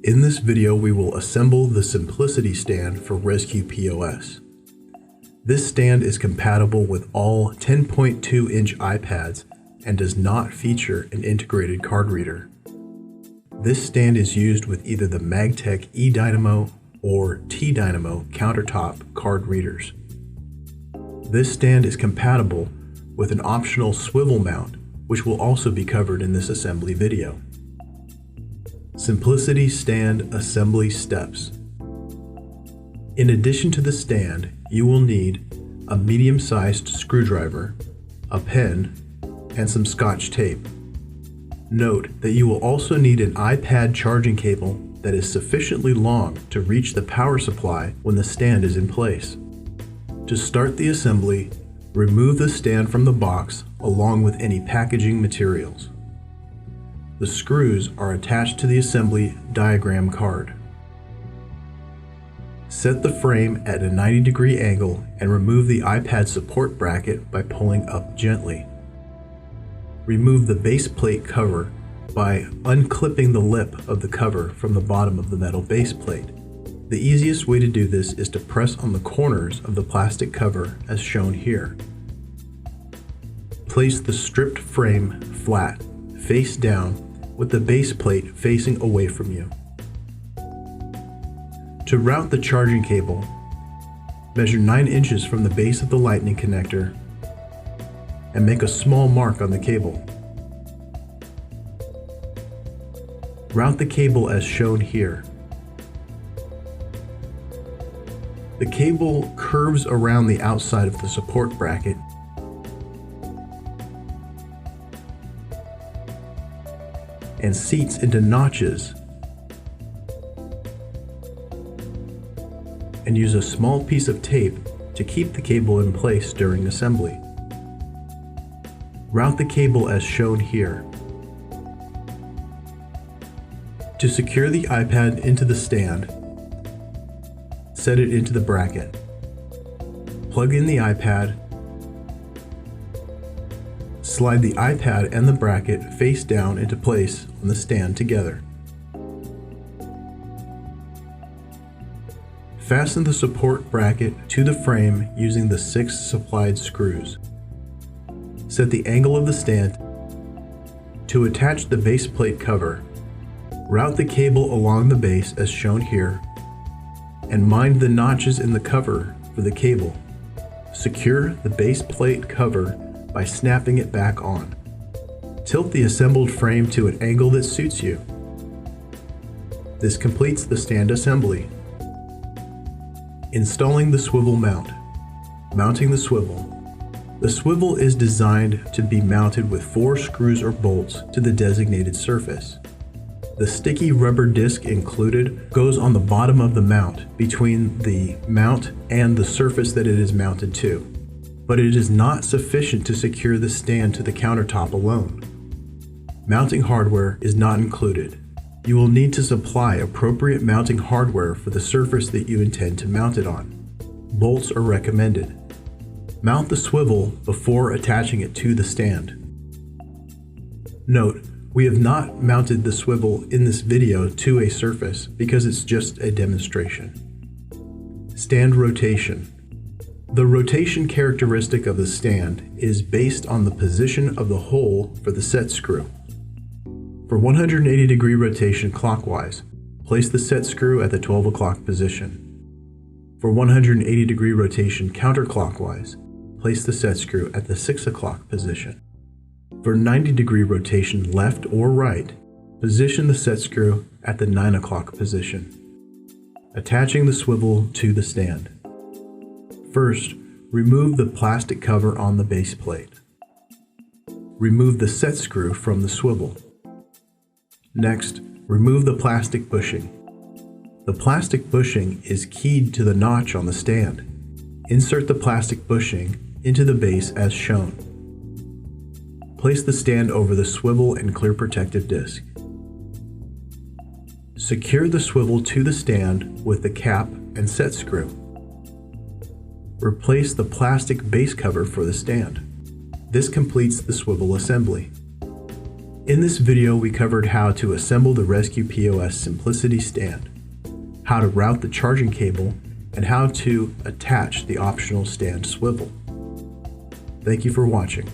In this video, we will assemble the Simplicity stand for Rezku POS. This stand is compatible with all 10.2-inch iPads and does not feature an integrated card reader. This stand is used with either the Magtech eDynamo or T-Dynamo countertop card readers. This stand is compatible with an optional swivel mount, which will also be covered in this assembly video. Simplicity stand assembly steps. In addition to the stand, you will need a medium-sized screwdriver, a pen, and some Scotch tape. Note that you will also need an iPad charging cable that is sufficiently long to reach the power supply when the stand is in place. To start the assembly, remove the stand from the box along with any packaging materials. The screws are attached to the assembly diagram card. Set the frame at a 90-degree angle and remove the iPad support bracket by pulling up gently. Remove the base plate cover by unclipping the lip of the cover from the bottom of the metal base plate. The easiest way to do this is to press on the corners of the plastic cover as shown here. Place the stripped frame flat, face down, with the base plate facing away from you. To route the charging cable, measure 9 inches from the base of the lightning connector and make a small mark on the cable. Route the cable as shown here. The cable curves around the outside of the support bracket and seats into notches, and use a small piece of tape to keep the cable in place during assembly. Route the cable as shown here. To secure the iPad into the stand, set it into the bracket. Plug in the iPad. Slide the iPad and the bracket face down into place on the stand together. Fasten the support bracket to the frame using the 6 supplied screws. Set the angle of the stand. To attach the base plate cover, route the cable along the base as shown here and mind the notches in the cover for the cable. Secure the base plate cover by snapping it back on. Tilt the assembled frame to an angle that suits you. This completes the stand assembly. Installing the swivel mount. Mounting the swivel. The swivel is designed to be mounted with 4 screws or bolts to the designated surface. The sticky rubber disc included goes on the bottom of the mount between the mount and the surface that it is mounted to, but it is not sufficient to secure the stand to the countertop alone. Mounting hardware is not included. You will need to supply appropriate mounting hardware for the surface that you intend to mount it on. Bolts are recommended. Mount the swivel before attaching it to the stand. Note, we have not mounted the swivel in this video to a surface because it's just a demonstration. Stand rotation. The rotation characteristic of the stand is based on the position of the hole for the set screw. For 180-degree rotation clockwise, place the set screw at the 12 o'clock position. For 180-degree rotation counterclockwise, place the set screw at the 6 o'clock position. For 90-degree rotation left or right, position the set screw at the 9 o'clock position. Attaching the swivel to the stand. First, remove the plastic cover on the base plate. Remove the set screw from the swivel. Next, remove the plastic bushing. The plastic bushing is keyed to the notch on the stand. Insert the plastic bushing into the base as shown. Place the stand over the swivel and clear protective disc. Secure the swivel to the stand with the cap and set screw. Replace the plastic base cover for the stand. This completes the swivel assembly. In this video, we covered how to assemble the Rezku POS Simplicity stand, how to route the charging cable, and how to attach the optional stand swivel. Thank you for watching.